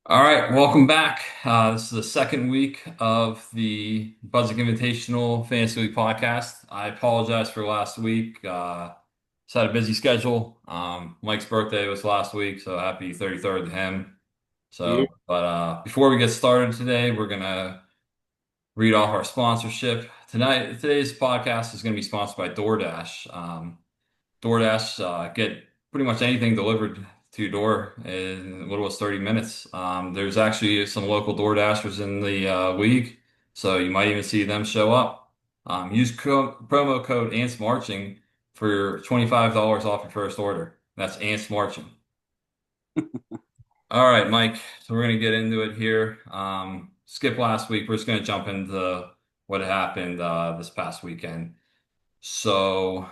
All right, welcome back. This is the second week of the Budzik Invitational Fantasy League podcast. I apologize for last week. Just had a busy schedule. Mike's birthday was last week, so happy 33rd to him. Yeah, Before we get started today, we're gonna read off our sponsorship. Today's podcast is going to be sponsored by DoorDash. DoorDash get pretty much anything delivered to your door in as little as 30 minutes. There's actually some local DoorDashers in the league, so you might even see them show up. Use promo code ANTSMarching for $25 off your first order. That's ANTSMarching. All right, Mike. So we're going to get into it here. Skip last week. We're just going to jump into what happened this past weekend. So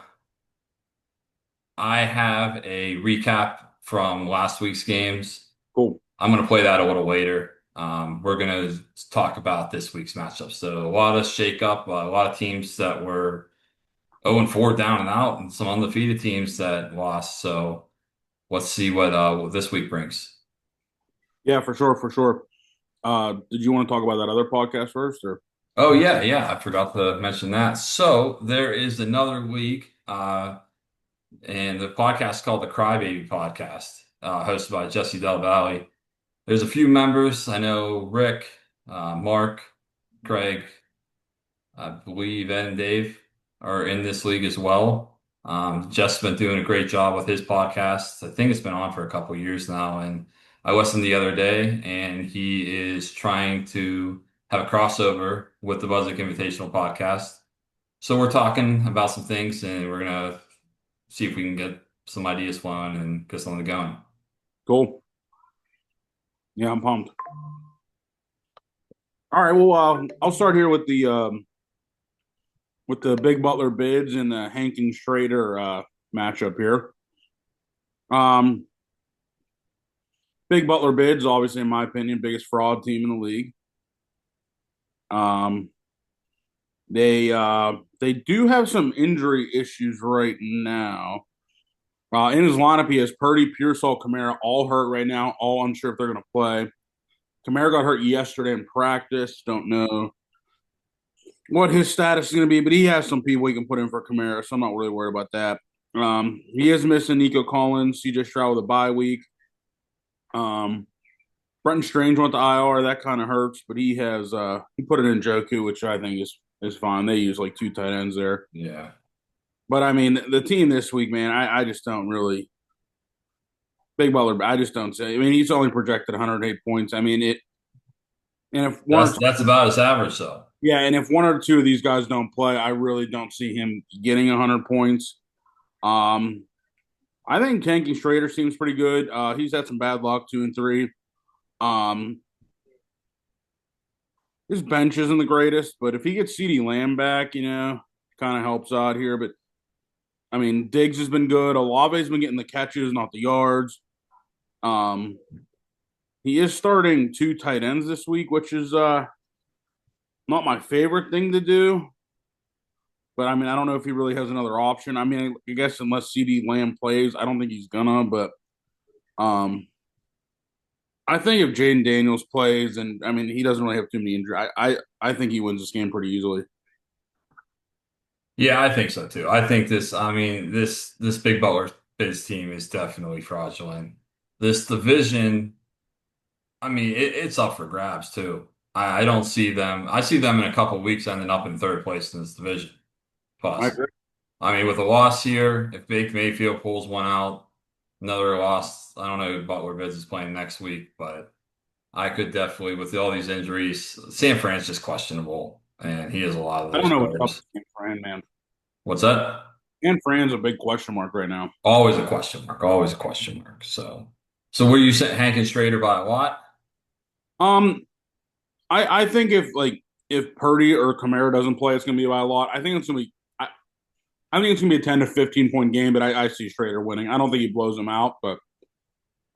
I have a recap from last week's games. cool. I'm going to play that a little later. We're going to talk about this week's matchup. So a lot of shake up, a lot of teams that were 0 and 4 down and out, and some undefeated teams that lost. So let's see what this week brings. Yeah, for sure, for sure. Did you want to talk about that other podcast first, or? Oh yeah, I forgot to mention that. So there is another league, and the podcast is called the Crybaby Podcast, hosted by Jesse Del Valle. There's a few members. I know Rick, Mark, Craig, I believe Ed and Dave are in this league as well. Jeff's been doing a great job with his podcast. I think it's been on for a couple years now, and I listened the other day, and he is trying to have a crossover with the Budzik Invitational podcast. So we're talking about some things, and we're gonna see if we can get some ideas flowing and get something going. Cool. Yeah, I'm pumped. All right, well, I'll start here with the Big Butler bids and the Hankin Schrader matchup here. Um, Big Butler bids, obviously, in my opinion, biggest fraud team in the league. Um, they do have some injury issues right now. In his lineup, he has Purdy, Pearsall, Kamara, all hurt right now, all unsure if they're going to play. Kamara got hurt yesterday in practice. Don't know what his status is going to be, but he has some people he can put in for Kamara, so I'm not really worried about that. He is missing Nico Collins, CJ Stroud with a bye week. Um, Brenton Strange went to IR. That kind of hurts, but he put it in Joku, which I think is fine. They use like two tight ends there. Yeah. But I mean, the team this week, man, I just don't really Big Butler. I just don't say. I mean, he's only projected 108 points. I mean, and if one or That's about his average though. yeah, and if one or two of these guys don't play, I really don't see him getting 100 points. Um, I think Tanky Schrader seems pretty good. He's had some bad luck, 2 and 3. Um, his bench isn't the greatest, but if he gets CD Lamb back, kind of helps out here. But I mean, Diggs has been good. Olave's been getting the catches, not the yards. Um, he is starting two tight ends this week, which is not my favorite thing to do. But I mean, I don't know if he really has another option. I mean, I guess unless CD Lamb plays, I don't think he's gonna. But um, I think if Jaden Daniels plays, and I mean, he doesn't really have too many injuries. I think he wins this game pretty easily. Yeah, I think so too. I think this Big Butler Biz team is definitely fraudulent. This division, it's up for grabs too. I don't see them. I see them in a couple weeks ending up in third place in this division. I Plus, agree. with a loss here, if Baker Mayfield pulls one out, another loss. I don't know who Butler Biz is playing next week, but I could definitely, with all these injuries, San Fran's just questionable, and he has a lot of I don't those know what's up players. with Fran, man. What's that? And Fran's a big question mark right now. Always a question mark. Always a question mark. So were you saying Hank and Strader by a lot? Um, I think if Purdy or Kamara doesn't play, it's gonna be by a lot. I think it's gonna be I think it's gonna be a 10 to 15 point game, but I see Schrader winning. I don't think he blows him out, but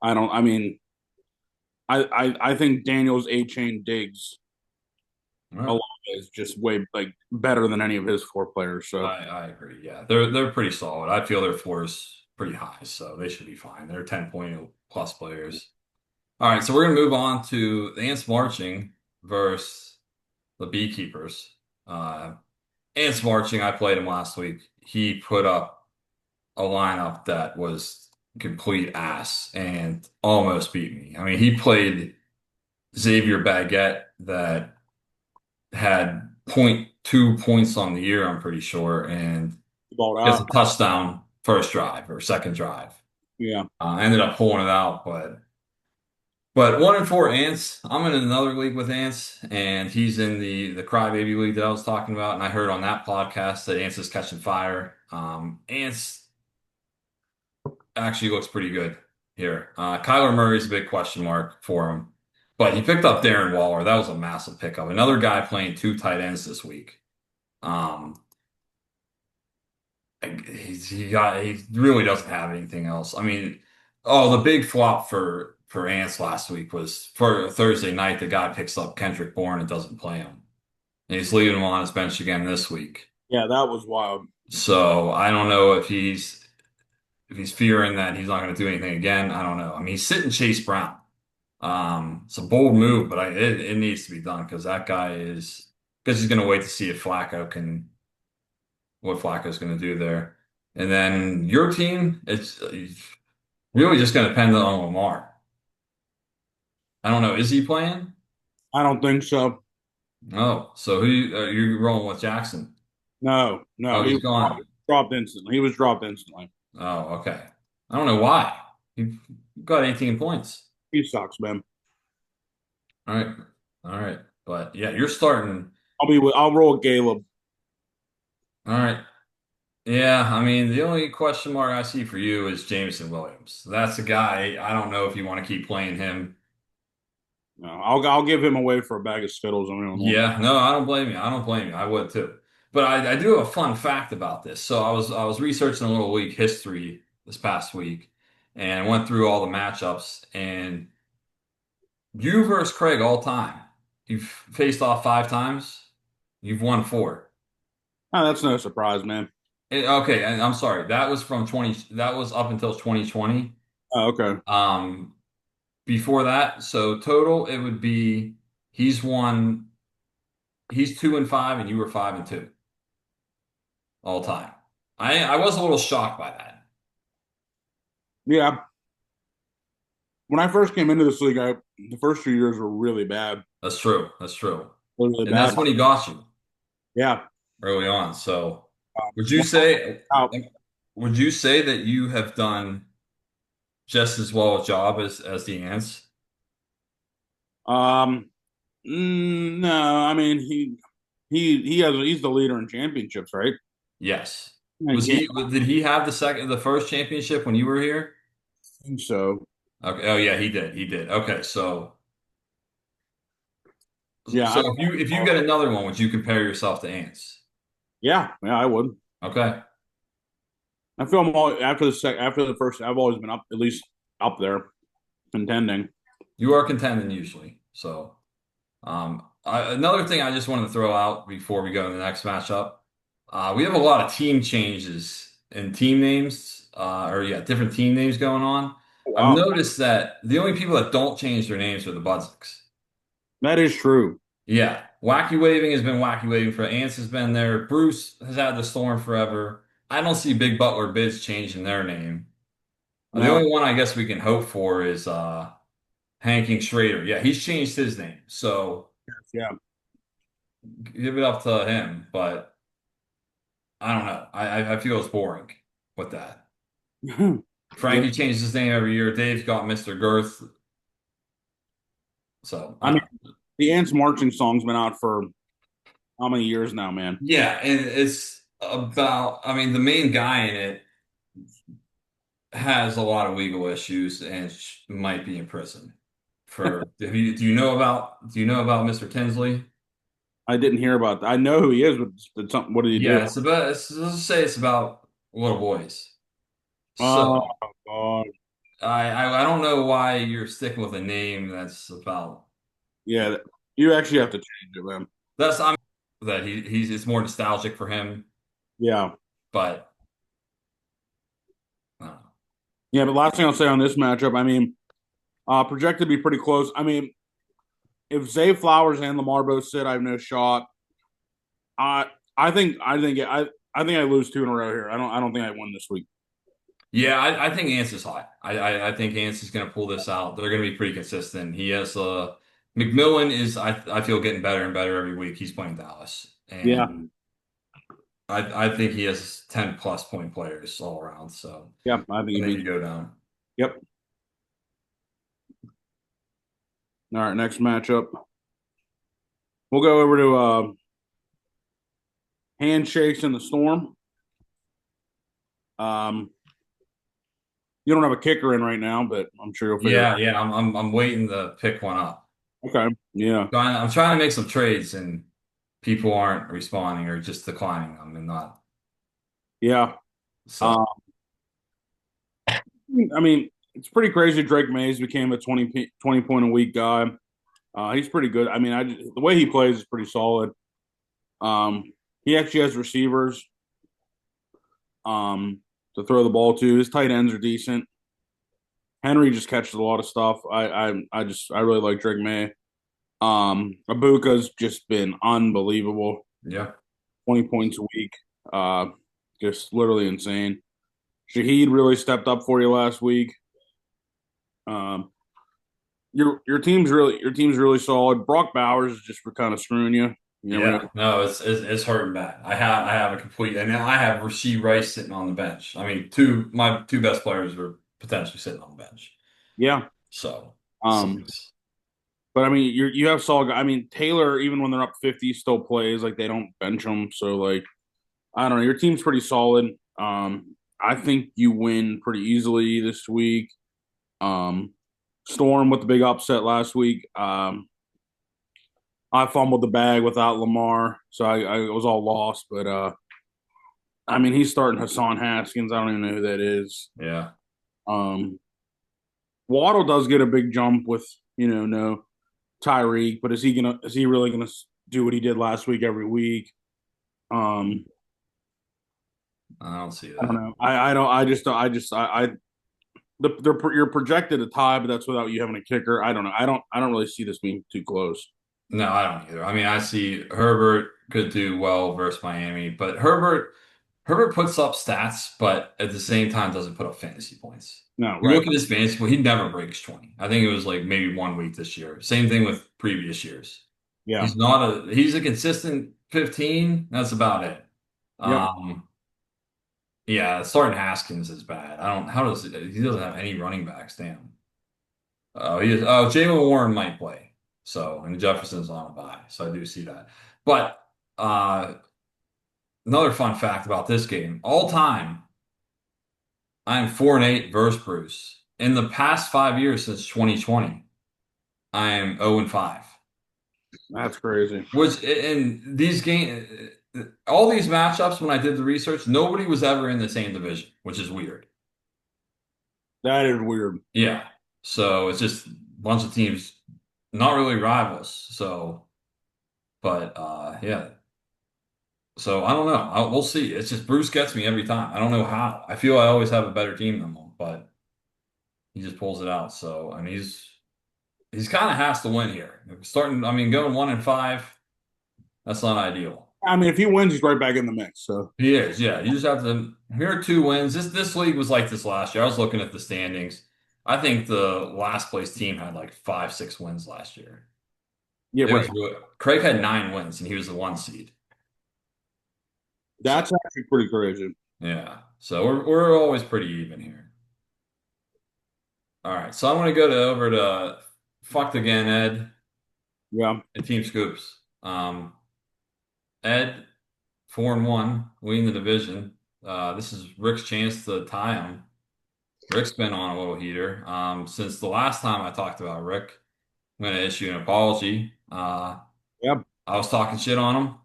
I don't. I mean, I think Daniels, A Chain, Diggs, All a right. lot is just way like better than any of his four players. So I agree. Yeah, they're pretty solid. I feel their floor is pretty high, so they should be fine. They're 10 point plus players. All right, so we're gonna move on to the ants marching versus the beekeepers. Uh, ants marching. I played him last week. He put up a lineup that was complete ass and almost beat me. I mean, he played Xavier Baguette that had point 0.2 points on the year, I'm pretty sure, and Balled gets a out. touchdown first drive or second drive. Yeah. Ended up pulling it out, but 1-4 Ants. I'm in another league with Ants, and he's in the Crybaby League that I was talking about. And I heard on that podcast that Ants is catching fire. Ants actually looks pretty good here. Kyler Murray's a big question mark for him, but he picked up Darren Waller. That was a massive pickup. Another guy playing two tight ends this week. Um, he really doesn't have anything else. I mean, oh, the big flop for Ants last week was for Thursday night. The guy picks up Kendrick Bourne and doesn't play him, and he's leaving him on his bench again this week. Yeah, that was wild. So I don't know if he's fearing that he's not going to do anything again. I don't know. I mean, he's sitting Chase Brown. It's a bold move, but it needs to be done because that guy is because he's going to wait to see if Flacco can what Flacco's going to do there. And then your team, it's really just going to depend on Lamar. I don't know. Is he playing? I don't think so. Oh, so you rolling with Jackson? No, no, Oh, he he's was gone. dropped instantly. He was dropped instantly. Oh, okay. I don't know why. He got 18 points. He sucks, man. All right. All right. But yeah, you're starting. I'll roll with Caleb. All right. Yeah, I mean, the only question mark I see for you is Jameson Williams. That's a guy, I don't know if you want to keep playing him. No, I'll give him away for a bag of Skittles. I mean, Yeah, no, I don't blame you. I don't blame you. I would too. But I do have a fun fact about this. So I was researching a little league history this past week and went through all the matchups and you versus Craig all time. You've faced off 5 times. You've won four. oh, that's no surprise, man. Okay, and I'm sorry. That was from 20 that was up until 2020. Oh, okay. Um before that, so total it would be he's won he's 2-5 and you were 5-2 all time. I was a little shocked by that. Yeah. When I first came into this league, the first 2 years were really bad. That's true. That's true. Really And that's bad. when he got you Yeah. early on. So would you One say out. would you say that you have done just as well a job as the ants? Um, no, I mean he's the leader in championships, right? Yes. I can't Did he have the first championship when you were here? think so. Okay. Oh yeah, he did. He did. Okay, so Yeah, so if you get another one, would you compare yourself to ants? yeah, I would. Okay. I feel I'm all after the first. I've always been up at least up there contending. You are contending usually. So another thing I just wanted to throw out before we go to the next matchup. We have a lot of team changes and team names, or yeah, different team names going on. Oh, I've wow, noticed that the only people that don't change their names are the Budziks. that is true. Yeah, Wacky Waving has been Wacky Waving for Ants has been there. Bruce has had the Storm forever. I don't see Big Butler Bids changing their name. The No, only one I guess we can hope for is Hanking Schrader. Yeah, he's changed his name, so yeah, give it up to him. But I don't know. I feel it's boring with that. yeah. Frankie changed his name every year. Dave's got Mr. Girth. So I mean, the Ants marching song's been out for how many years now, man? yeah, and it's about. I mean, the main guy in it has a lot of legal issues and might be in prison. Do you know about Mr. Tinsley? I didn't hear about that. I know who he is, but something. What did he do? Yeah, let's just say it's about little boys. Oh So God, I don't know why you're sticking with a name that's about yeah. You actually have to change it, man. that's I'm that he's it's more nostalgic for him, Yeah, but I don't know. yeah. But last thing I'll say on this matchup, I mean, Projected to be pretty close. I mean, if Zay Flowers and Lamar both sit, I have no shot. I I think I lose two in a row here. I don't think I win this week. Yeah, I think Ants is hot. I think Ants is going to pull this out. They're going to be pretty consistent. He has McMillan is I feel getting better and better every week. He's playing Dallas, Yeah, and I think he has 10 plus point players all around. So yeah, I think I he think beats. you go down. Yep. All right, next matchup. We'll go over to handshakes in the storm. Um, you don't have a kicker in right now, but I'm sure you'll figure it Yeah, yeah. I'm waiting to pick one up. out. Okay. Yeah. I'm trying to make some trades, and people aren't responding or just declining them and not. Yeah. So Uh, I mean, it's pretty crazy. Drake Mays became a 20 point a week guy. He's pretty good. I mean, the way he plays is pretty solid. Um, he actually has receivers to throw the ball to. His tight ends are decent. Henry just catches a lot of stuff. I really like Drake May. Abuka's just been unbelievable. yeah. 20 points a week. Uh, just literally insane. Shaheed really stepped up for you last week. Um, your team's really solid. Brock Bowers is just for kind of screwing you. You never Yeah, know. no, it's hurting bad. I have a complete, and I have Rasheed Rice sitting on the bench. I mean, my two best players are potentially sitting on the bench. Yeah. So, Um, sucks. but I mean, you have solid. I mean, Taylor, even when they're up 50, still plays. Like they don't bench him. So like, I don't know. Your team's pretty solid. I think you win pretty easily this week. Um, Storm with the big upset last week. I fumbled the bag without Lamar, so I was all lost. But I mean, he's starting Hassan Haskins. I don't even know who that is. Yeah. Um, Waddle does get a big jump with no Tyreek, but is he really gonna do what he did last week every week? Um, I don't see I don't that. know. You're projected a tie, but that's without you having a kicker. I don't know. I don't really see this being too close. No, I don't either. I mean, I see Herbert could do well versus Miami, but Herbert puts up stats, but at the same time doesn't put up fantasy points. No, You right? look at his fantasy point, he never breaks 20. I think it was like maybe 1 week this year. Same thing with previous years. Yeah. He's a consistent 15. That's about it. Yep. Yeah, starting Haskins is bad. I don't, how does he doesn't have any running backs, damn. Jalen Warren might play. So, and Jefferson's on a bye. So I do see that. But, uh, another fun fact about this game, all time, I'm 4-8 versus Bruce. In the past 5 years since 2020, I am 0-5. That's crazy. Which in these games, all these matchups, when I did the research, nobody was ever in the same division, which is weird. That is weird. Yeah. So it's just a bunch of teams, not really rivals. So, but yeah. So I don't know. We'll see. It's just Bruce gets me every time. I don't know how. I feel I always have a better team than him, but he just pulls it out. So I mean, he's kind of has to win here. Starting, I mean, going 1-5, that's not ideal. I mean, if he wins, he's right back in the mix. So He is, yeah. You just have to. Here are 2 wins. This league was like this last year. I was looking at the standings. I think the last place team had like 5, 6 wins last year. yeah, It right. was really, Craig had 9 wins and he was the 1 seed. So That's actually pretty crazy. yeah, so we're always pretty even here. All right, so I'm gonna go to over to fucked again, Ed Yeah. and Team Scoops. Ed 4-1, leading the division. This is Rick's chance to tie him. Rick's been on a little heater. Since the last time I talked about Rick, I'm going to issue an apology. Yep. I was talking shit on him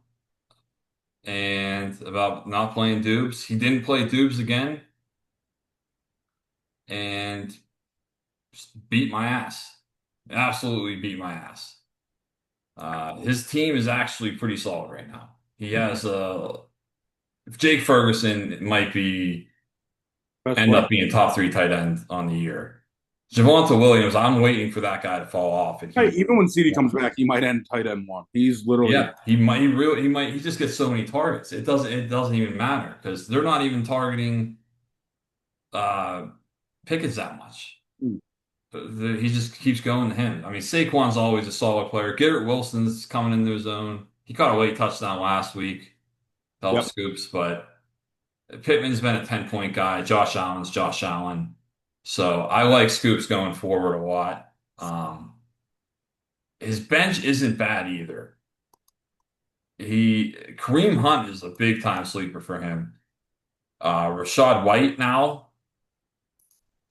and about not playing Dubes. He didn't play Dubes again and just beat my ass. Absolutely beat my ass. His team is actually pretty solid right now. He has Jake Ferguson might be Best end player. up being top 3 tight end on the year. Javonte Williams, I'm waiting for that guy to fall off, and Hey, he, even when CD comes back, he might end tight end one. He's literally yeah, he might, he might, he just gets so many targets. It doesn't even matter because they're not even targeting uh Pickens that much. He just keeps going to him. I mean, Saquon's always a solid player. Garrett Wilson's coming into his own. He caught a late touchdown last week, helped yep. Scoops, but Pittman's been a 10-point guy. Josh Allen's Josh Allen. So I like Scoops going forward a lot. His bench isn't bad either. Kareem Hunt is a big time sleeper for him. Rashad White now.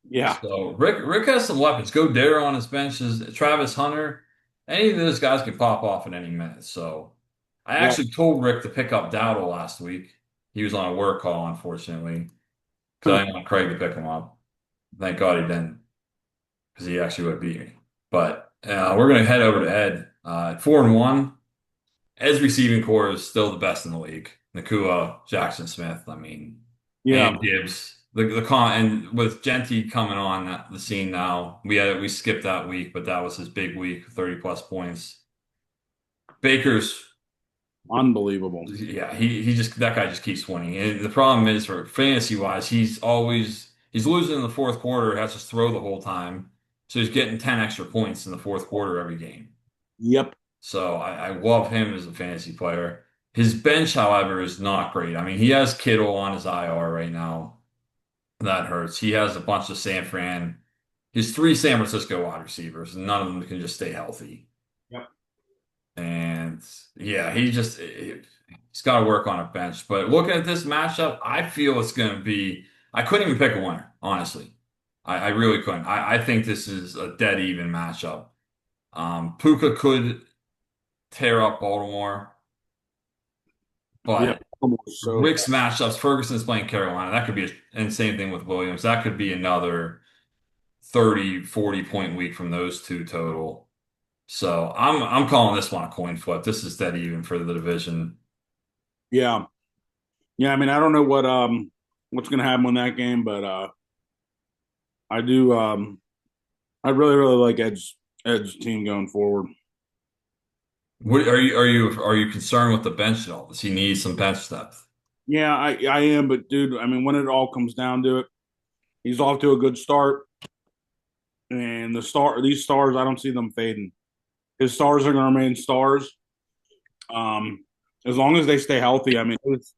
Yeah. So Rick has some weapons. Go Dare on his benches. Travis Hunter. Any of those guys can pop off at any minute. So I Yeah. actually told Rick to pick up Dowdle last week. He was on a work call, unfortunately, because I didn't want Craig to pick him up. Thank God he didn't, because he actually would have beat me. But we're going to head over to Ed. 4-1. Ed's receiving core is still the best in the league. Nakua, Jackson Smith, I mean, Yeah. and Gibbs. And with Genty coming on the scene now, we skipped that week, but that was his big week, 30 plus points. Baker's, Unbelievable. yeah, he just that guy just keeps winning. And the problem is for fantasy wise, he's losing in the fourth quarter, has to throw the whole time. So he's getting 10 extra points in the fourth quarter every game. Yep. So I love him as a fantasy player. His bench, however, is not great. I mean, he has Kittle on his IR right now. That hurts. He has a bunch of San Fran. He's three San Francisco wide receivers, and none of them can just stay healthy. Yep. And yeah, he's got to work on a bench. But looking at this matchup, I feel it's going to be. I couldn't even pick a winner, honestly. I really couldn't. I think this is a dead even matchup. Puka could tear up Baltimore, Yep. but Almost so bad. Rick's matchups, Ferguson's playing Carolina. That could be, and same thing with Williams. That could be another 30, 40 point week from those two total. So I'm calling this one a coin flip. This is dead even for the division. Yeah. Yeah. I mean, I don't know what's gonna happen in that game, but I do I really, really like Ed's team going forward. What are you concerned with the bench at all? Does he need some bench depth? Yeah, I am, but dude, I mean, when it all comes down to it, he's off to a good start, and these stars, I don't see them fading. His stars are going to remain stars, um, as long as they stay healthy. I mean, it's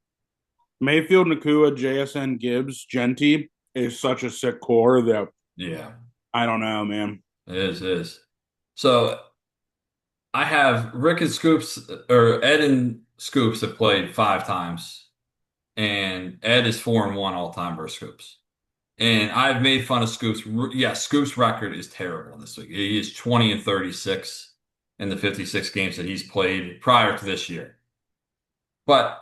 Mayfield, Nakua, JSN, Gibbs, Genty is such a sick core that Yeah, I don't know, man. it is. It is. So I have Rick and Scoops or Ed and Scoops have played 5 times, and Ed is 4-1 all time versus Scoops. And I've made fun of Scoops. Yeah, Scoops' record is terrible this week. He is 20-36 in the 56 games that he's played prior to this year. But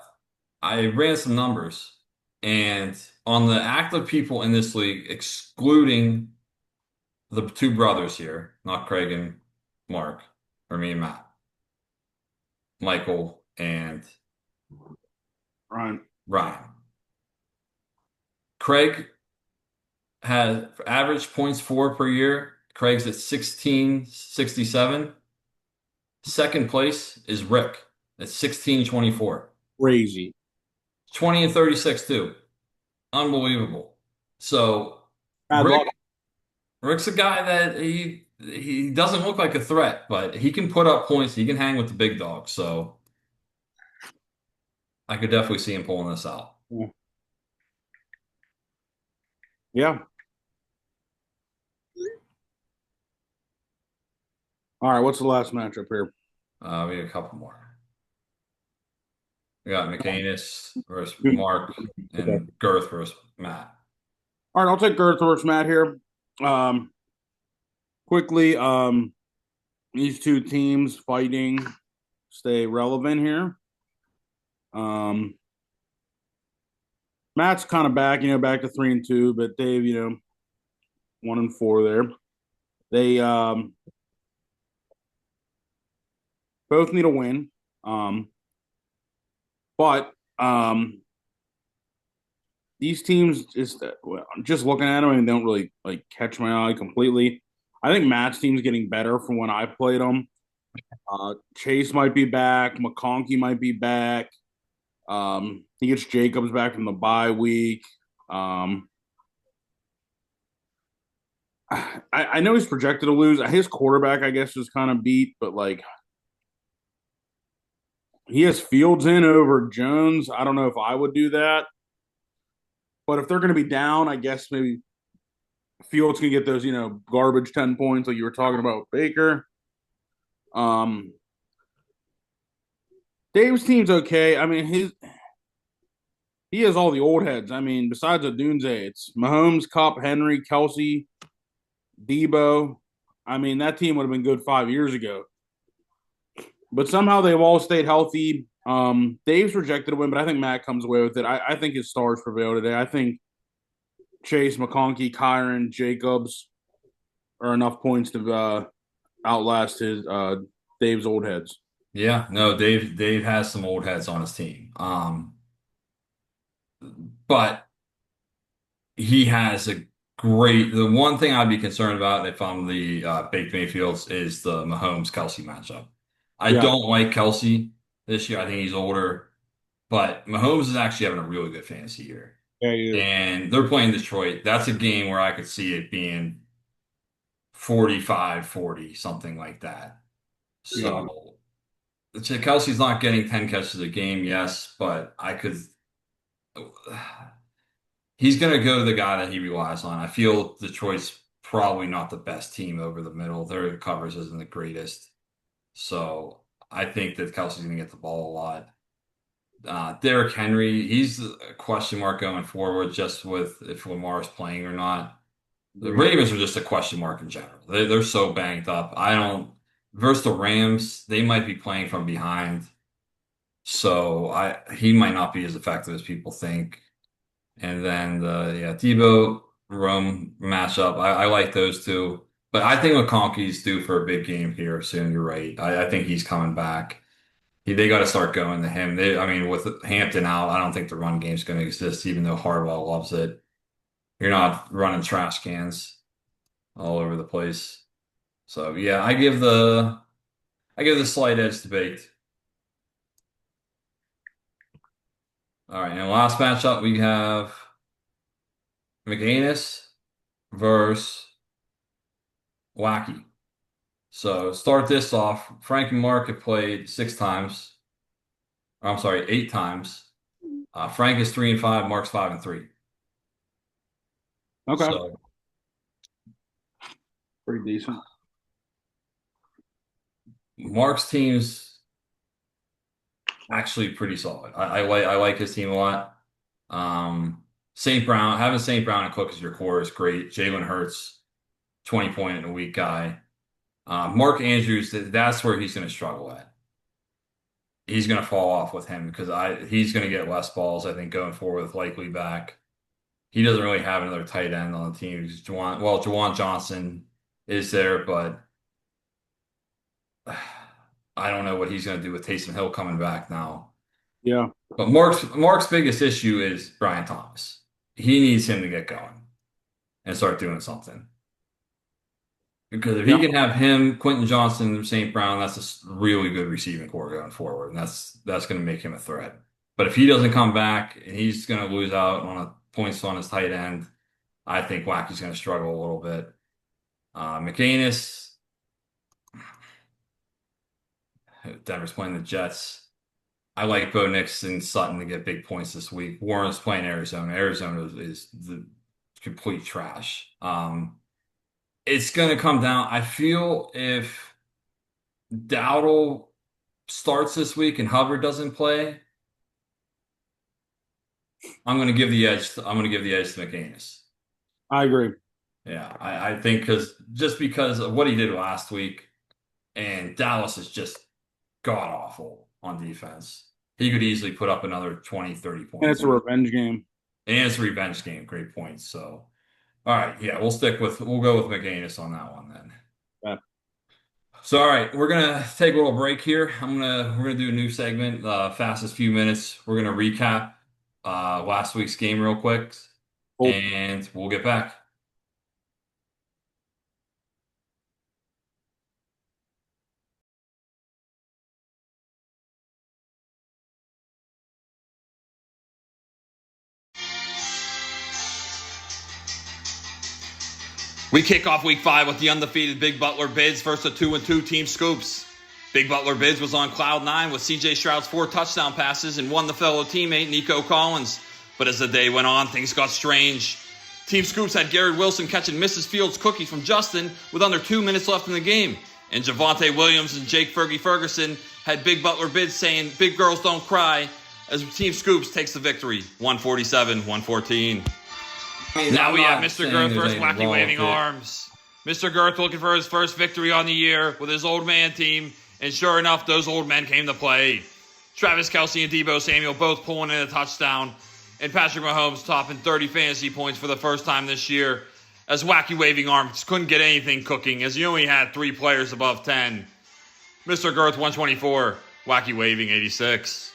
I ran some numbers, and on the active people in this league, excluding the two brothers here, not Craig and Mark, or me and Matt, Michael and Right. Ryan. Craig has average points for per year. Craig's at 1667. Second place is Rick at 1624. Crazy. 20-36 too. Unbelievable. So Bad luck. Rick's a guy that he doesn't look like a threat, but he can put up points. He can hang with the big dogs. So I could definitely see him pulling this out. Yeah. All right. What's the last matchup here? We got a couple more. We got McAnus versus Mark Okay. and Girth versus Matt. All right. I'll take Girth versus Matt here. Quickly, these two teams fighting stay relevant here. Um, Matt's kind of back, back to 3-2, but Dave, 1-4 there. They both need a win. But these teams just well, just looking at them and they don't really like catch my eye completely. I think Matt's team's getting better from when I played them. Chase might be back. McConkey might be back. He gets Jacobs back from the bye week. Um, I know he's projected to lose. His quarterback, I guess, is kind of beat, but like he has Fields in over Jones. I don't know if I would do that, but if they're going to be down, I guess maybe Fields can get those, garbage 10 points like you were talking about with Baker. Um, Dave's team's okay. I mean, he has all the old heads. I mean, besides Odunze, it's Mahomes, Cup, Henry, Kelsey, Debo. I mean, that team would have been good 5 years ago. But somehow they've all stayed healthy. Dave's projected to win, but I think Matt comes away with it. I think his stars prevail today. I think Chase, McConkey, Kyron, Jacobs are enough points to outlast his Dave's old heads. Yeah, no, Dave has some old heads on his team. But he has a great. The one thing I'd be concerned about if I'm the Baked Mayfields is the Mahomes Kelsey matchup. I Yeah, don't like Kelsey this year. I think he's older, but Mahomes is actually having a really good fantasy year. yeah, he is. And they're playing Detroit. That's a game where I could see it being 45-40, something like that. Yeah, So Kelsey's not getting 10 catches a game, yes, but I could. He's going to go to the guy that he relies on. I feel Detroit's probably not the best team over the middle. Their coverage isn't the greatest. So I think that Kelsey's going to get the ball a lot. Derrick Henry, he's a question mark going forward just with if Lamar's playing or not. The agreed. Ravens are just a question mark in general. They're so banged up. I don't, versus the Rams, they might be playing from behind. So he might not be as effective as people think. And then Debo Rome matchup. I like those two. But I think McConkey's due for a big game here soon. You're right. I think he's coming back. They got to start going to him. I mean, with Hampton out, I don't think the run game's going to exist, even though Harbaugh loves it. You're not running trash cans all over the place. So yeah, I give the slight edge to Baked. All right, and last matchup we have McAnus versus Wacky. So start this off. Frank and Mark have played 6 times. Or, I'm sorry, 8 times. Frank is 3-5. Mark's 5-3. Okay, So pretty decent. Mark's team's actually pretty solid. I like his team a lot. St. Brown, having St. Brown and Cook as your core is great. Jalen Hurts, 20 point in a week guy. Mark Andrews, that's where he's going to struggle at. He's going to fall off with him because he's going to get less balls, I think, going forward with likely back. He doesn't really have another tight end on the team. Juwan Johnson is there, but I don't know what he's going to do with Taysom Hill coming back now. Yeah, But Mark's biggest issue is Brian Thomas. He needs him to get going and start doing something. Because if yeah, he can have him, Quentin Johnson, St. Brown, that's a really good receiving core going forward, and that's going to make him a threat. But if he doesn't come back and he's going to lose out on points on his tight end, I think Wacky's going to struggle a little bit. McAnus, Denver's playing the Jets. I like Bo Nix and Sutton to get big points this week. Warren's playing Arizona. Arizona is the complete trash. It's going to come down. I feel if Dowdle starts this week and Hubbard doesn't play, I'm going to give the edge. I'm going to give the edge to McAnus. I agree. Yeah, I think because of what he did last week, and Dallas is just god awful on defense. He could easily put up another 20, 30 And points. it's a revenge game. And it's a revenge game. Great points. So, all right, yeah, we'll go with McAnus on that one then. Yeah. So, all right, we're gonna take a little break here. We're gonna do a new segment, fastest few minutes. We're gonna recap last week's game real quick, Cool. and we'll get back. We kick off week 5 with the undefeated Big Butler Bids versus the 2-2 Team Scoops. Big Butler Bids was on cloud 9 with CJ Stroud's 4 touchdown passes and one the fellow teammate Nico Collins. But as the day went on, things got strange. Team Scoops had Garrett Wilson catching Mrs. Fields cookies from Justin with under 2 minutes left in the game. And Javonte Williams and Jake Fergie Ferguson had Big Butler Bids saying, "Big girls don't cry," as Team Scoops takes the victory, 147-114. Now we have Mr. Girth versus Wacky Waving Arms. Mr. Girth looking for his first victory on the year with his old man team, and sure enough, those old men came to play. Travis Kelce and Deebo Samuel both pulling in a touchdown, and Patrick Mahomes topping 30 fantasy points for the first time this year, as Wacky Waving Arms couldn't get anything cooking, as he only had 3 players above 10. Mr. Girth 124, Wacky Waving 86.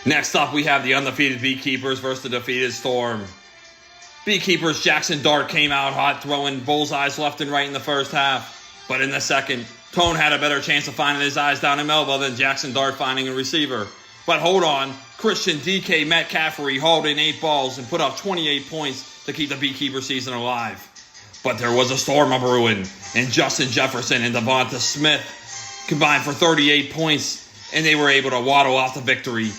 Next up, we have the undefeated Beekeepers versus the defeated Storm. Beekeepers' Jackson Dart came out hot, throwing bullseyes left and right in the first half. But in the second, Tone had a better chance of finding his eyes down in Melville than Jackson Dart finding a receiver. But hold on, Christian DK McCaffrey hauled in 8 balls and put up 28 points to keep the Beekeeper season alive. But there was a storm of brewing, and Justin Jefferson and Devonta Smith combined for 38 points, and they were able to waddle off the victory,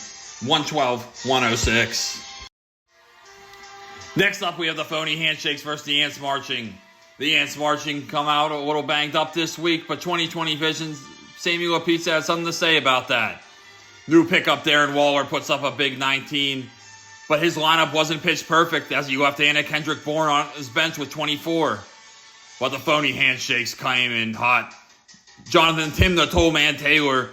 112-106. Next up, we have the phony handshakes versus the Ants marching. The Ants marching come out a little banged up this week, but 2020 Vision's Samuel Pizza had something to say about that. New pickup Darren Waller puts up a big 19, but his lineup wasn't pitch perfect as he left Anna Kendrick Bourne on his bench with 24. But the phony handshakes came in hot. Jonathan Tim the Toll Man Taylor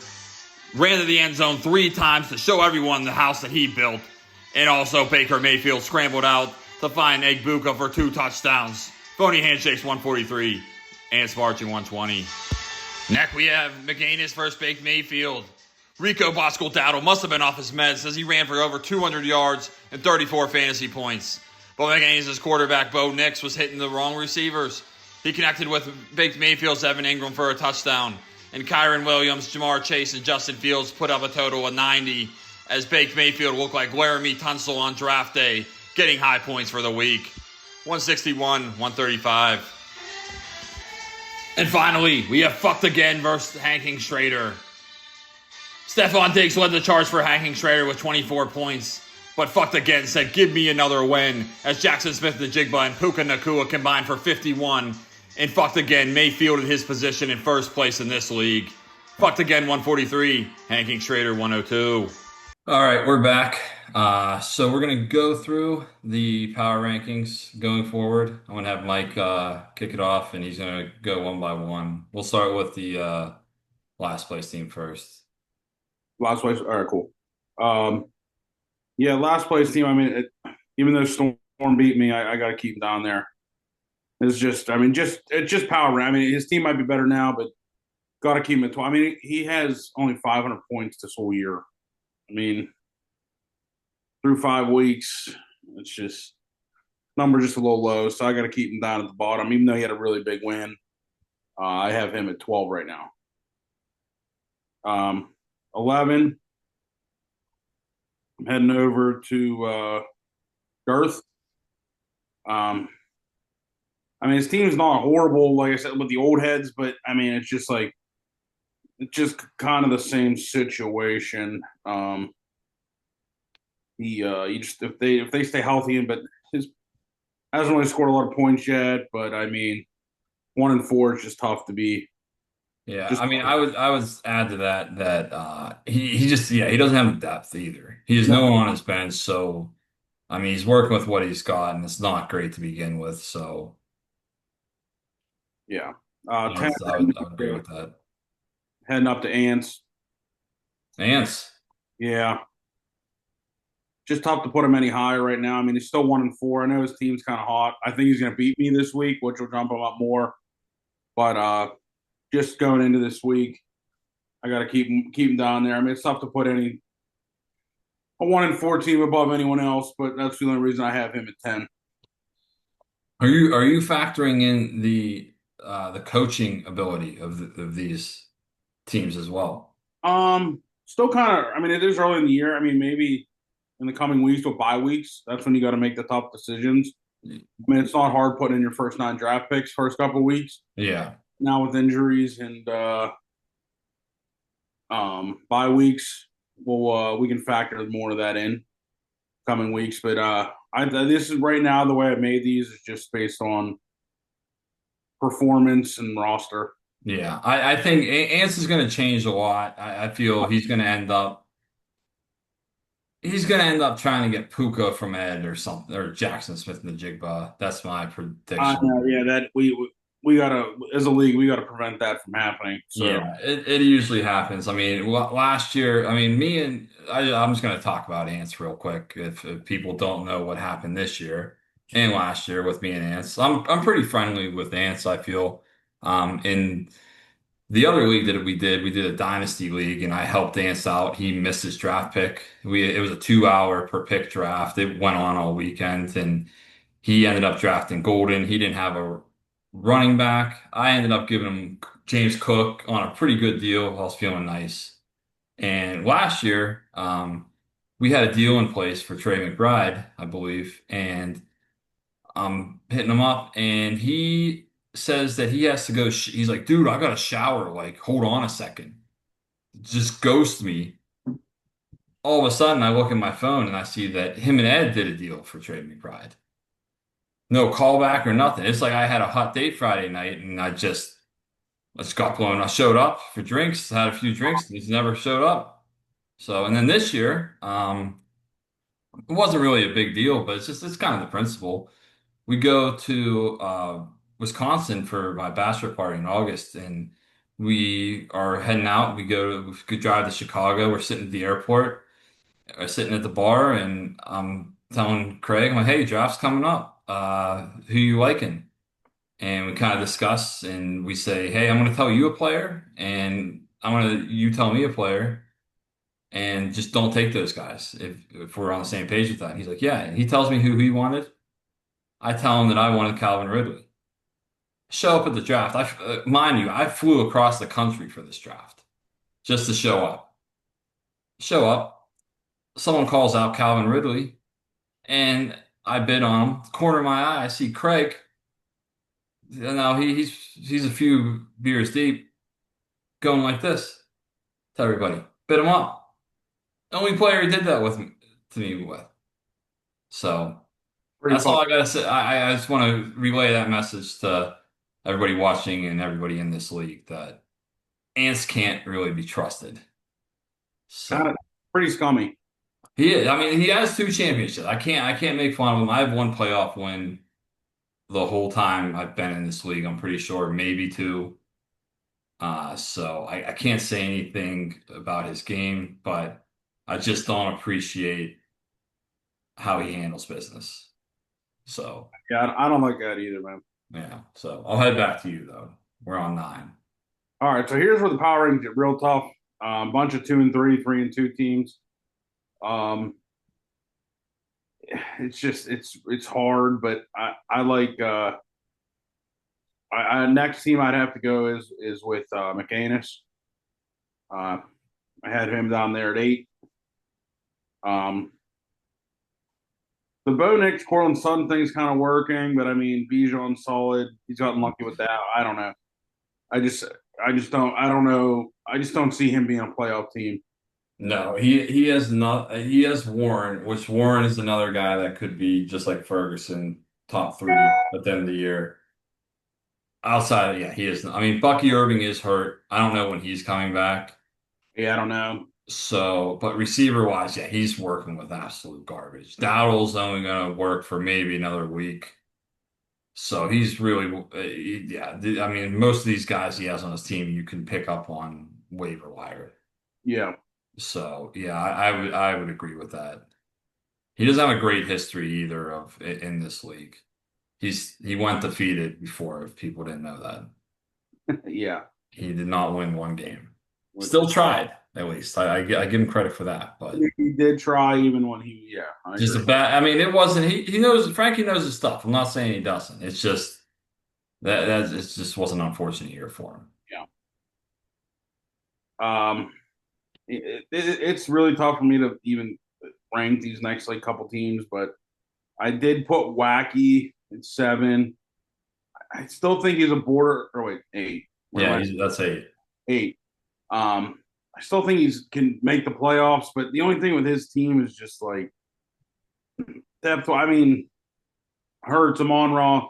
ran to the end zone 3 times to show everyone the house that he built. And also Baker Mayfield scrambled out to find Egbuka for 2 touchdowns. Phony handshakes 143. Ants marching 120. Next we have McGanus versus Baked Mayfield. Rico Bosco Dowdle must have been off his meds as he ran for over 200 yards and 34 fantasy points. But McGanus' quarterback Bo Nix was hitting the wrong receivers. He connected with Baked Mayfield's Evan Ingram for a touchdown. And Kyron Williams, Jamar Chase, and Justin Fields put up a total of 90 as Baked Mayfield looked like Laramie Tunsil on draft day, getting high points for the week. 161-135. And finally, we have Fucked Again versus Hanking Schrader. Stephon Diggs led the charge for Hanking Schrader with 24 points, but Fucked Again said, "Give me another win," as Jackson Smith-Njigba and Puka Nacua combined for 51. And Fucked Again Mayfield in his position in first place in this league. Fucked Again 143, Hanking Schrader 102. All right, we're back. So we're going to go through the power rankings going forward. I'm going to have Mike kick it off, and he's going to go one by one. We'll start with the last place team first. Last place. All right, cool. Yeah, last place team. I mean, even though Storm beat me, I got to keep him down there. It's just, I mean, it's just power. I mean, his team might be better now, but got to keep him at 12. I mean, he has only 500 points this whole year. I mean, through 5 weeks, it's just number just a little low. So I got to keep him down at the bottom, even though he had a really big win. I have him at 12 right now. 11. I'm heading over to Girth. I mean, his team's not horrible, like I said, with the old heads, but I mean, it's just kind of the same situation. You just if they stay healthy, but his hasn't really scored a lot of points yet. But I mean, 1-4 is just tough to be. Yeah, I mean, I would add to that he just he doesn't have the depth either. He has no one on his bench, so I mean, he's working with what he's got, and it's not great to begin with. So. Yeah. I would agree with that. Heading up to Ants. Ants. Yeah. Just tough to put him any higher right now. I mean, he's still 1-4. I know his team's kind of hot. I think he's going to beat me this week, which will jump him up more. But just going into this week, I got to keep him down there. I mean, it's tough to put a 1-4 team above anyone else, but that's the only reason I have him at 10. Are you factoring in the coaching ability of these teams as well? Still kind of. I mean, it is early in the year. I mean, maybe in the coming weeks with bye weeks, that's when you got to make the tough decisions. I mean, it's not hard putting in your first 9 draft picks first couple of weeks. Yeah. Now with injuries and bye weeks, we can factor more of that in coming weeks. But this is right now the way I made these is just based on performance and roster. Yeah. I think Ants is going to change a lot. I feel he's going to end up trying to get Puka from Ed or something, or Jackson Smith in the Jigba. That's my I prediction. know, yeah, that we gotta as a league we gotta prevent that from happening. So Yeah, it usually happens. I mean, last year, I mean, I'm just going to talk about Ants real quick if people don't know what happened this year and last year with me and Ants. I'm pretty friendly with Ants, I feel. In the other league that we did a dynasty league, and I helped Ants out. He missed his draft pick. It was a 2 hour per pick draft. It went on all weekend, and he ended up drafting Golden. He didn't have a running back. I ended up giving him James Cook on a pretty good deal. I was feeling nice. And last year, we had a deal in place for Trey McBride, I believe, and I'm hitting him up, and he says that he has to go. He's like, dude, I got to shower. Like, hold on a second. Just ghost me. All of a sudden, I look at my phone and I see that him and Ed did a deal for Trey McBride. No callback or nothing. It's like I had a hot date Friday night and I just got blown. I showed up for drinks, had a few drinks, and he's never showed up. So, and then this year, it wasn't really a big deal, but it's kind of the principle. We go to Wisconsin for my bachelor party in August, and we are heading out. We could drive to Chicago. We're sitting at the airport, sitting at the bar, and I'm telling Craig, I'm like, hey, draft's coming up. Who you liking? And we kind of discuss and we say, hey, I'm going to tell you a player and you tell me a player and just don't take those guys if we're on the same page with that. He's like, yeah. And he tells me who he wanted. I tell him that I wanted Calvin Ridley. Show up at the draft. Mind you, I flew across the country for this draft just to show up. Show up. Someone calls out Calvin Ridley and I bid on him. Corner of my eye, I see Craig. Now he's a few beers deep, going like this to everybody. Bid him up. The only player he did that with me, to me with. So pretty that's all fun. I gotta say. I just want to relay that message to everybody watching and everybody in this league that ants can't really be trusted. Kind of So pretty scummy. he is. I mean, he has 2 championships. I can't make fun of him. I have one playoff win the whole time I've been in this league. I'm pretty sure, maybe two. So I can't say anything about his game, but I just don't appreciate how he handles business. So Yeah, I don't like that either, man. yeah. So I'll head back to you though. We're on 9. All right, so here's where the power rankings get real tough. Bunch of 2-3, 3-2 teams. Um, it's just it's hard, but I like next team I'd have to go is with McAnus. Uh, I had him down there at 8. Um, the Bo Nix Cortland Sutton thing's kind of working, but I mean Bijan's solid. He's gotten lucky with that. I don't know. I just I don't know. I just don't see him being a playoff team. No, he has not. He has Warren, which Warren is another guy that could be just like Ferguson, top 3 at the end of the year. Outside, yeah, he is. I mean, Bucky Irving is hurt. I don't know when he's coming back. Yeah, I don't know. So, but receiver wise, yeah, he's working with absolute garbage. Dowdle's only going to work for maybe another week. So he's really, yeah. I mean, most of these guys he has on his team, you can pick up on waiver wire. Yeah, So yeah, I would agree with that. He doesn't have a great history either of in this league. He went defeated before. If people didn't know that, yeah. he did not win one game. which Still tried, at least. I give him credit for that, but he did try even when yeah, I just a agree. bad. I mean, it wasn't. He knows. Frankie knows his stuff. I'm not saying he doesn't. It's just that it just was an unfortunate year for him. Yeah. It's really tough for me to even rank these next like couple teams, but I did put Wacky at 7. I still think he's a border. Or wait, 8. Where am Yeah, I? that's a 8. I still think he's can make the playoffs, but the only thing with his team is just like depth. I mean, Hurts, Amon Ra,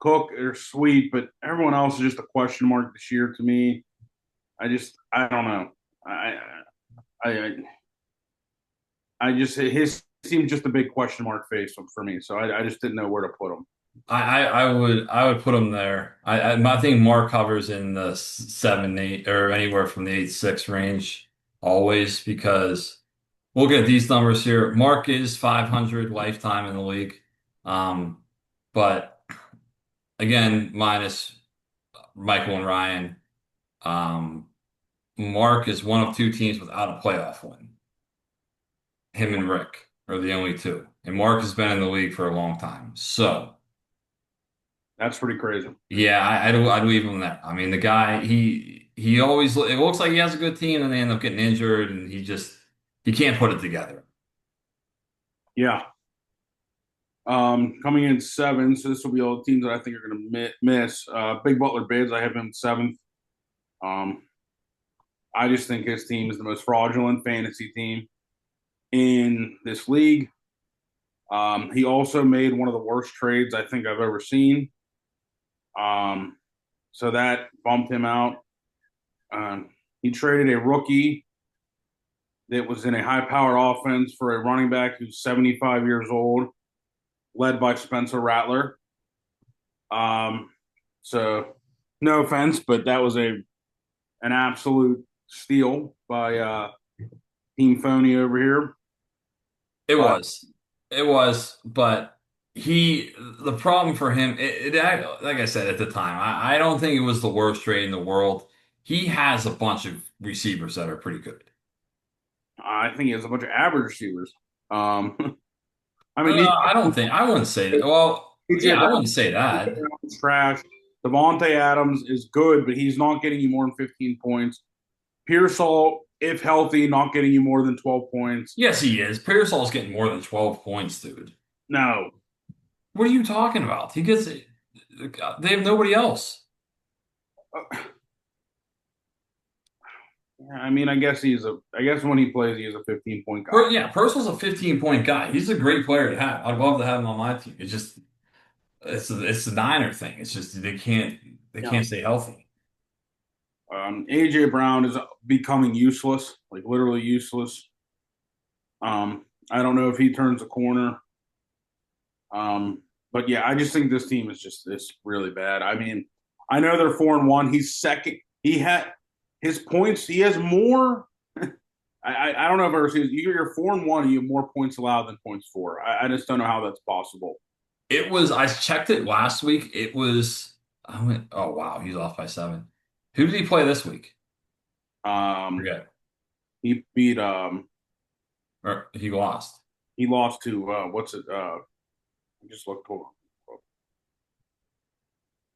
Cook are sweet, but everyone else is just a question mark this year to me. I don't know. I I just his seems just a big question mark face for me. So I just didn't know where to put him. I would put him there. I think Mark hovers in the 7, 8, or anywhere from the 8, 6 range always because we'll get these numbers here. Mark is 500 lifetime in the league, um, but again minus Michael and Ryan. Um, Mark is one of two teams without a playoff win. Him and Rick are the only two, and Mark has been in the league for a long time. So. That's pretty crazy. Yeah, I'd leave him there. I mean, the guy he always it looks like he has a good team, and they end up getting injured, and he can't put it together. Yeah. Coming in 7, so this will be all the teams that I think are going to miss. Big Butler Bids, I have him 7th. Um, I just think his team is the most fraudulent fantasy team in this league. He also made one of the worst trades I think I've ever seen. Um, so that bumped him out. He traded a rookie that was in a high powered offense for a running back who's 75 years old, led by Spencer Rattler. Um, so no offense, but that was an absolute steal by Team Phony over here. It Uh, was, it was, but the problem for him, like I said at the time, I don't think it was the worst trade in the world. He has a bunch of receivers that are pretty good. I think he has a bunch of average receivers. I mean, I wouldn't say that. Well, AJ yeah, I Brown wouldn't say that. is trash. Devontae Adams is good, but he's not getting you more than 15 points. Pearsall, if healthy, not getting you more than 12 points. Yes, he is. Pearsall's getting more than 12 points, dude. No. What are you talking about? He gets it. They have nobody else. I mean, I guess when he plays, he is a 15-point guy. Yeah, Purcell's a 15-point guy. He's a great player to have. I'd love to have him on my team. It's a Niner thing. It's just they Yeah. can't stay healthy. AJ Brown is becoming useless, like literally useless. I don't know if he turns a corner. But yeah, I just think this team is just it's really bad. I mean, I know they're 4-1. He's second. He had his points. He has more. I don't know if I've ever seen. You're 4-1. You have more points allowed than points for. I just don't know how that's possible. I checked it last week. I went, oh wow, he's off by 7. Who did he play this week? Um, Forget. he beat Or he lost. he lost to what's it? I just looked for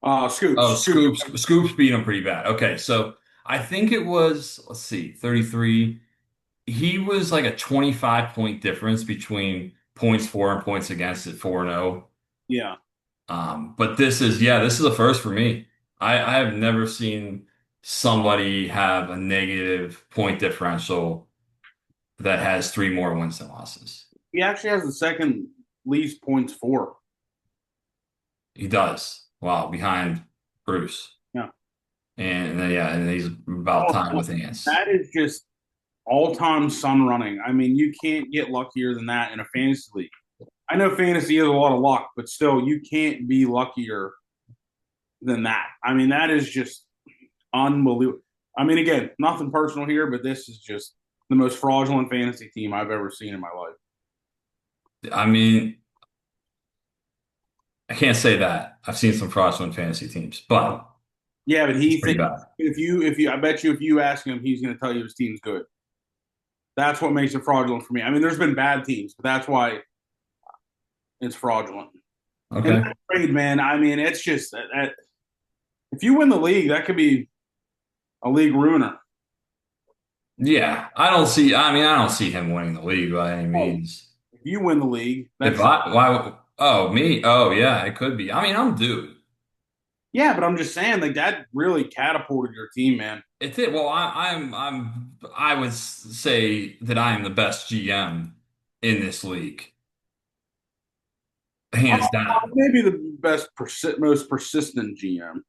Oh, Scoops. Scoops beat him pretty bad. Okay, so I think it was, let's see, 33. He was like a 25-point difference between points for and points against at 4-0. Yeah, But this is a first for me. I have never seen somebody have a negative point differential that has 3 more wins than losses. he actually has the second least points for. He does. Wow, behind Bruce. Yeah. And then, yeah, and he's about Oh, time with Ants. that is just all-time sun running. I mean, you can't get luckier than that in a fantasy league. I know fantasy is a lot of luck, but still, you can't be luckier than that. I mean, that is just unbelievable. I mean, again, nothing personal here, but this is just the most fraudulent fantasy team I've ever seen in my life. I mean, I can't say that. I've seen some fraudulent fantasy teams, but Yeah, but It's he pretty thinks bad. I bet you if you ask him, he's going to tell you his team's good. That's what makes it fraudulent for me. I mean, there's been bad teams, but that's why it's fraudulent. And Okay. that trade, man, I mean, it's just that if you win the league, that could be a league ruiner. Yeah, I don't see him winning the league by any Oh, means. if you win the league, If that's I, why, oh, me? Oh, yeah, it could be. I mean, I'm due. yeah. But I'm just saying, like that really catapulted your team, man. It's it. Well, I would say that I am the best GM in this league, hands down. Maybe the most persistent GM.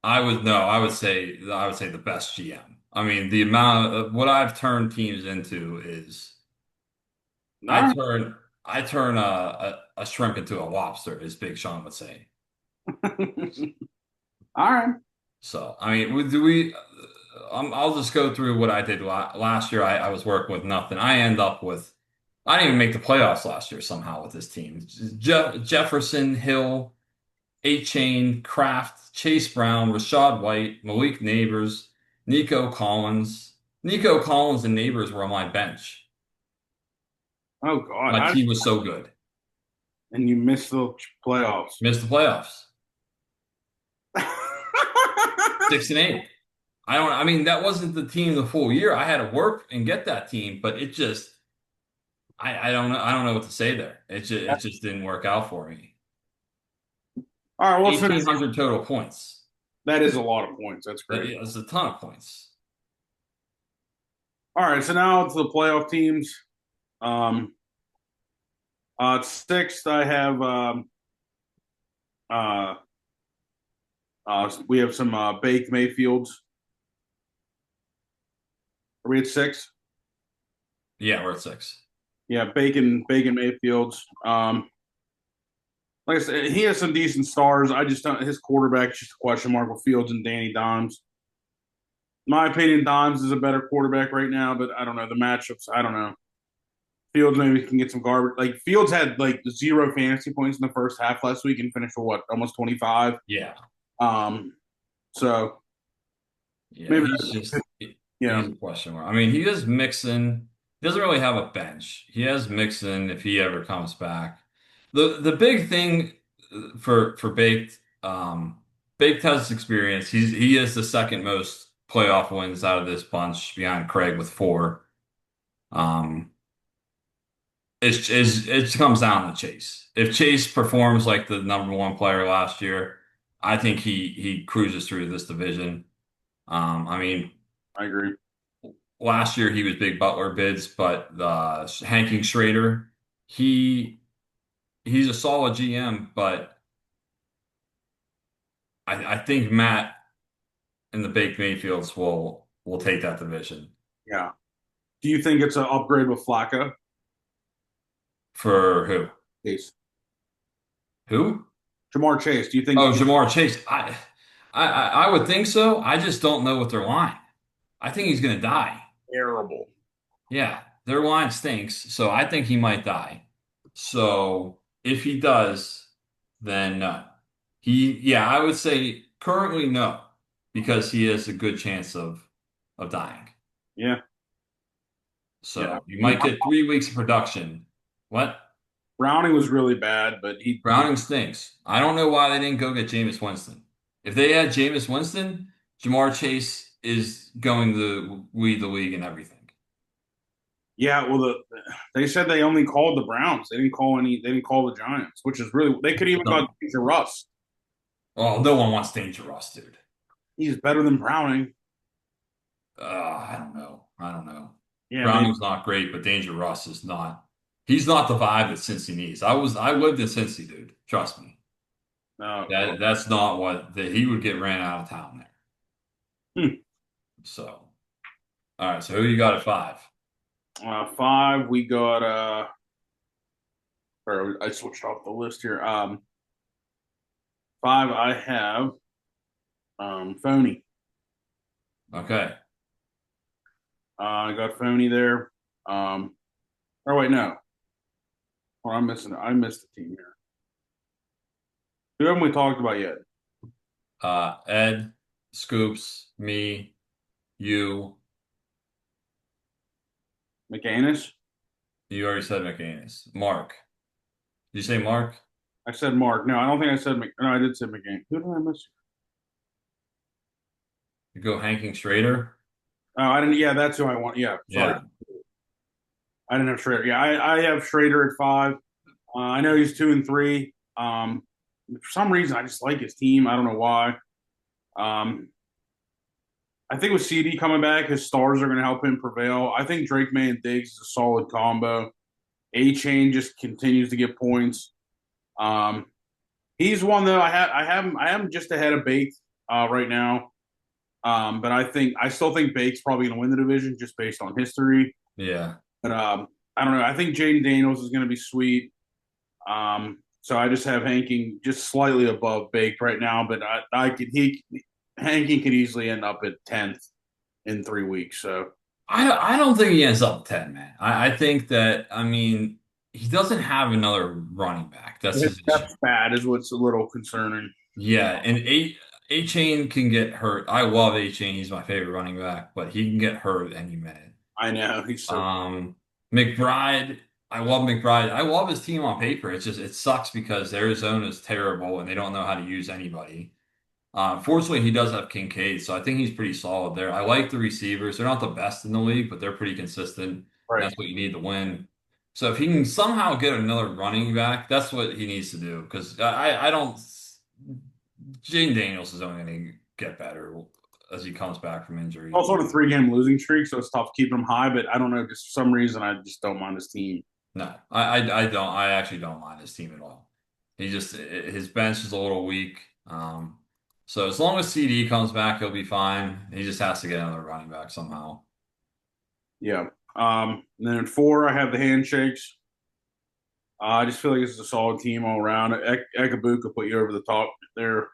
I would say the best GM. I mean, the amount of what I've turned teams into is I All turn I turn a shrimp into a lobster, as Big Sean would say. right. All right. So, I mean, do we? I'll just go through what I did last year. I was working with nothing. I end up with. I didn't even make the playoffs last year somehow with this team. Jefferson, Hill, A Chain, Kraft, Chase Brown, Rashad White, Malik Neighbors, Nico Collins. Nico Collins and Neighbors were on my bench. Oh God. My team was so good. And you missed the playoffs. Missed the playoffs. 6-8. I mean, that wasn't the team the full year. I had to work and get that team, but it just I don't know. I don't know what to say there. It just didn't work out for me. All right, well, let's finish. 1,800 total points. That is a lot of points. That's great. It's a ton of points. All right, so now to the playoff teams. Um, sixth, I have uh, we have some baked Mayfields. Are we at six? Yeah, we're at 6. Yeah, bacon Mayfields. Like I said, he has some decent stars. I just don't. His quarterback's just a question mark with Fields and Danny Dimes. In my opinion, Dimes is a better quarterback right now, but I don't know the matchups. I don't know. Fields maybe can get some garbage. Like Fields had like 0 fantasy points in the first half last week and finished for what almost 25. Yeah. Um, so Yeah, maybe he's yeah, a question mark. I mean, he is Mixon. He doesn't really have a bench. He has Mixon if he ever comes back. The big thing for Baked, Baked has experience. He is the second most playoff wins out of this bunch behind Craig with 4. Um, it comes down to Chase. If Chase performs like the number one player last year, I think he cruises through this division. I mean, I agree. last year he was big Butler bids, but Hanking Schrader, he he's a solid GM, but I think Matt and the Baked Mayfields will take that division. Yeah. Do you think it's an upgrade with Flacco? For who? Chase. Who? Jamar Chase. Do you think Oh, Jamar Chase. I would think so. I just don't know what their line. I think he's gonna die. terrible? Yeah, their line stinks, so I think he might die. So if he does, then yeah, I would say currently no, because he has a good chance of dying. Yeah. Yeah. So you might get 3 weeks of production. What? Browning was really bad, but he Browning stinks. I don't know why they didn't go get Jameis Winston. If they had Jameis Winston, Jamar Chase is going to lead the league in everything. yeah, well they said they only called the Browns. They didn't call the Giants, which is really they could even got No, to Russ. well, no one wants Dangerous, dude. He's better than Browning. I don't know. I don't know. Yeah, maybe. Browning's not great, but Danger Russ is not. He's not the vibe that Cincy needs. I lived in Cincy, dude. Trust me. Oh, God. That's not what that he would get ran out of town there. Hmm. So, all right. So who you got at 5? Five, we got or I switched off the list here. Five, I have Phony. Okay. I got Phony there. Or wait, no. Well, I'm missing. I missed the team here. Who haven't we talked about yet? Ed. Scoops, me, you. McAnus. You already said McAnus. Mark. Did you say Mark? I said Mark. No, I don't think I said Mc. No, I did say McAnus. Who did I miss? You go Hanking Schrader? Oh, I didn't. Yeah, that's who I want. Yeah, sorry, Yeah. I didn't have Schrader. Yeah, I have Schrader at 5. I know he's 2 and 3. For some reason, I just like his team. I don't know why. Um, I think with CD coming back, his stars are going to help him prevail. I think Drake May and Diggs is a solid combo. A Chain just continues to get points. Um, he's one though. I have him just ahead of Bake right now. But I still think Bake's probably going to win the division just based on history. Yeah. But I don't know. I think Jaden Daniels is going to be sweet. So I just have Hanking just slightly above Baked right now, but I could he Hanking could easily end up at 10th in 3 weeks. So I don't think he ends up 10, man. I think that, I mean, he doesn't have another running back. That's his his issue. depth bad is what's a little concerning. Yeah, and A Chain can get hurt. I love A Chain. He's my favorite running back, but he can get hurt any minute. I know he's so Um, McBride, I love McBride. I love his team on paper. It's just it sucks because Arizona is terrible and they don't know how to use anybody. Fortunately, he does have Kincaid, so I think he's pretty solid there. I like the receivers. They're not the best in the league, but they're pretty consistent, and right. that's what you need to win. So if he can somehow get another running back, that's what he needs to do. Because I don't. Jaden Daniels is only going to get better as he comes back from injury. Also on a 3 game losing streak, so it's tough keeping him high. But I don't know, just for some reason I just don't mind his team. No, I don't. I actually don't mind his team at all. He just his bench is a little weak. So as long as CD comes back, he'll be fine. He just has to get another running back somehow. Yeah. And then at 4, I have the handshakes. I just feel like this is a solid team all around. Ekabu could put you over the top there.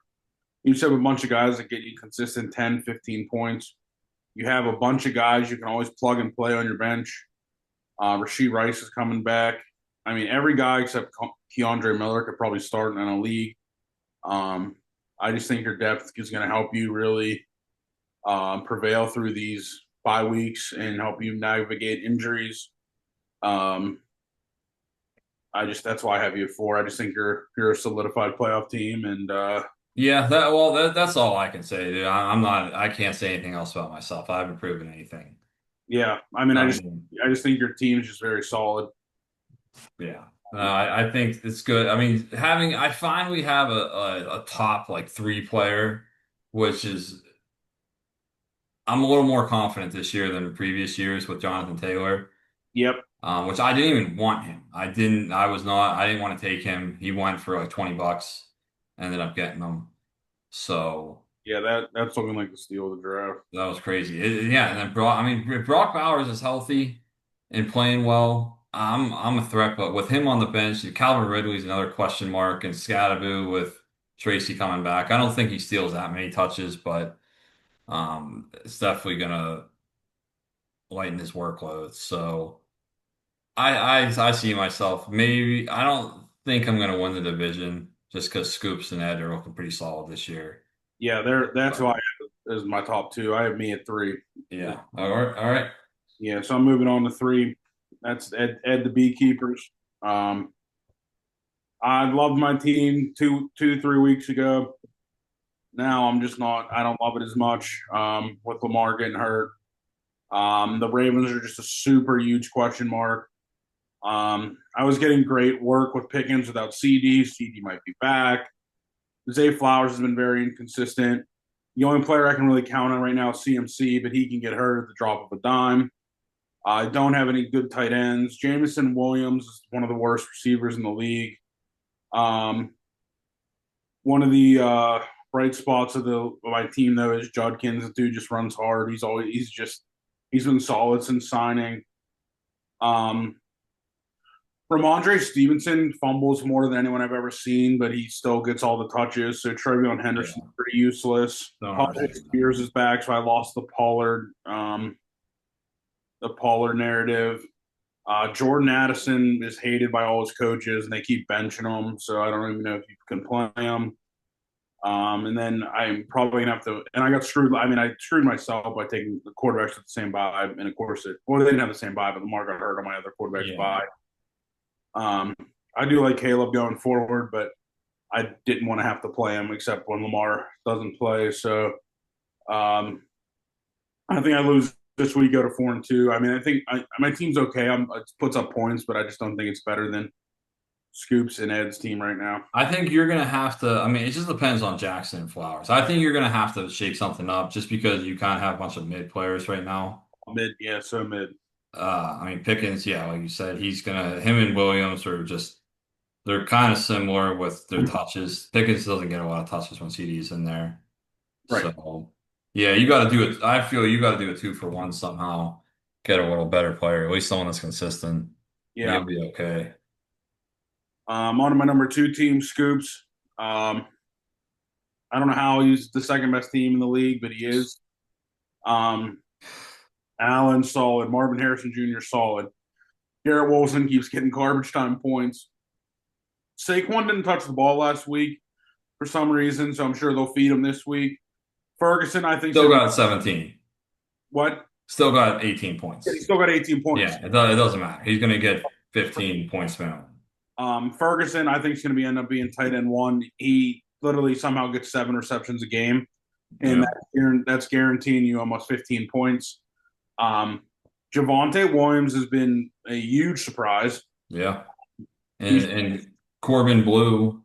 You just have a bunch of guys that get you consistent 10, 15 points. You have a bunch of guys you can always plug and play on your bench. Rasheed Rice is coming back. I mean, every guy except Keandre Miller could probably start in a league. Um, I just think your depth is going to help you really prevail through these bye weeks and help you navigate injuries. Um, that's why I have you at 4. I just think you're a solidified playoff team, and Yeah, that's all I can say, dude. I'm not. I can't say anything else about myself. I haven't proven anything. yeah, I mean, I mean, I just think your team is just very solid. yeah. No, I think it's good. I mean, I finally have a top like three player, which is I'm a little more confident this year than previous years with Jonathan Taylor. Yep. Which I didn't even want him. I didn't want to take him. He went for like $20. Ended up getting him. So Yeah, that's looking like the steal of the draft. that was crazy. Yeah, and then I mean, if Brock Bowers is healthy and playing well, I'm a threat. But with him on the bench, Calvin Ridley's another question mark, and Scadaboo with Tracy coming back. I don't think he steals that many touches, but it's definitely gonna lighten his workload. So. I see myself. Maybe I don't think I'm gonna win the division just because Scoops and Ed are looking pretty solid this year. Yeah, that's But why is my top 2. I have me at 3. yeah, all right, all right. Yeah, so I'm moving on to 3. That's Ed the Beekeepers. Um, I loved my team 3 weeks ago. Now I'm just not. I don't love it as much. With Lamar getting hurt, the Ravens are just a super huge question mark. I was getting great work with Pickens without CD. CD might be back. Zay Flowers has been very inconsistent. The only player I can really count on right now is CMC, but he can get hurt at the drop of a dime. I don't have any good tight ends. Jamison Williams is one of the worst receivers in the league. Um, One of the bright spots of my team though is Judkins. The dude just runs hard. He's been solid since signing. Um, Ramondre Stevenson fumbles more than anyone I've ever seen, but he still gets all the touches. So Trevion Yeah, Henderson's pretty useless. don't Paul understand that. Spears is back, so I lost the Pollard narrative. Jordan Addison is hated by all his coaches, and they keep benching him. So I don't even know if you can play him. And then I'm probably gonna have to. And I got screwed. I mean, I screwed myself by taking the quarterbacks with the same bye, and of course they didn't have the same bye, but Lamar got hurt on my other quarterback's Yeah. bye. Um, I do like Caleb going forward, but I didn't want to have to play him except when Lamar doesn't play. So um, I think I lose this week, go to 4-2. I mean, my team's okay. It puts up points, but I just don't think it's better than Scoops and Ed's team right now. I think you're gonna have to. I mean, it just depends on Jackson and Flowers. I think you're gonna have to shake something up just because you kind of have a bunch of mid players right now. Mid, yeah, so mid. I mean, Pickens, yeah, like you said, him and Williams are just, they're kind of similar with their touches. Pickens doesn't get a lot of touches when CD's in there. Right. So, yeah, you got to do it. I feel you got to do a 2-for-1 somehow. Get a little better player, at least someone that's consistent. And Yeah. you'll be okay. On to my number two team, Scoops. I don't know how he's the second best team in the league, but he is. Um, Allen solid, Marvin Harrison Jr. solid. Garrett Wilson keeps getting garbage time points. Saquon didn't touch the ball last week for some reason, so I'm sure they'll feed him this week. Ferguson, I think, is Still going to be got 17. what? Still got 18 He points. still got 18 points. Yeah, it doesn't matter. He's going to get 15 points minimum. Ferguson, I think, is going to end up being tight end one. He literally somehow gets 7 receptions a game, and Yeah. that's guaranteeing you almost 15 points. Um, Javonte Williams has been a huge surprise. Yeah. He's And Corbin Blue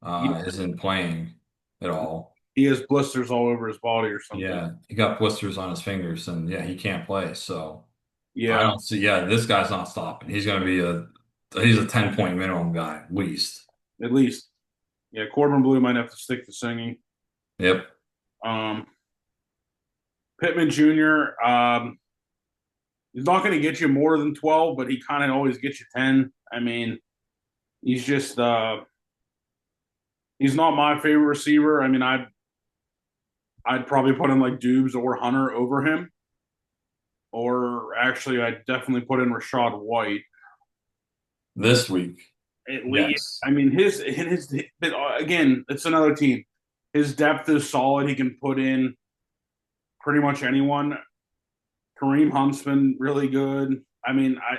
he, isn't playing at all. he has blisters all over his body or something. Yeah, he got blisters on his fingers, and yeah, he can't play. So I Yeah, don't see. Yeah, this guy's not stopping. He's a 10-point minimum guy at least. at least. Yeah, Corbin Blue might have to stick to singing. Yep. Um, Pittman Jr. He's not going to get you more than 12, but he kind of always gets you 10. I mean, he's just he's not my favorite receiver. I mean, I'd probably put him like Dubes or Hunter over him, or actually, I'd definitely put in Rashad White This week, at least. yes. I mean, his again, it's another team. His depth is solid. He can put in pretty much anyone. Kareem Hunt's been really good. I mean, I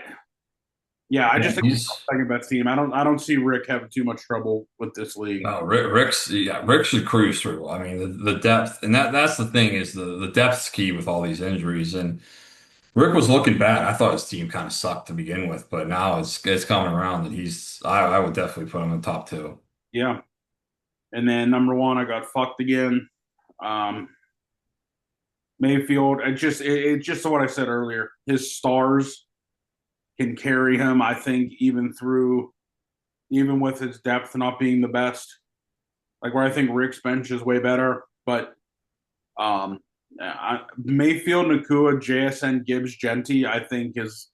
Yeah, just think he's he's the second best team. I don't see Rick having too much trouble with this league. no Rick should cruise through. I mean, the depth, and that's the thing is the depth's key with all these injuries. And Rick was looking bad. I thought his team kind of sucked to begin with, but now it's coming around that I would definitely put him in top two. Yeah. And then number one, I got fucked again. Um, Mayfield. It's just what I said earlier. His stars can carry him. I think even with his depth not being the best, like where I think Rick's bench is way better. But Mayfield, Nakua, JSN, Gibbs, Genty, I think is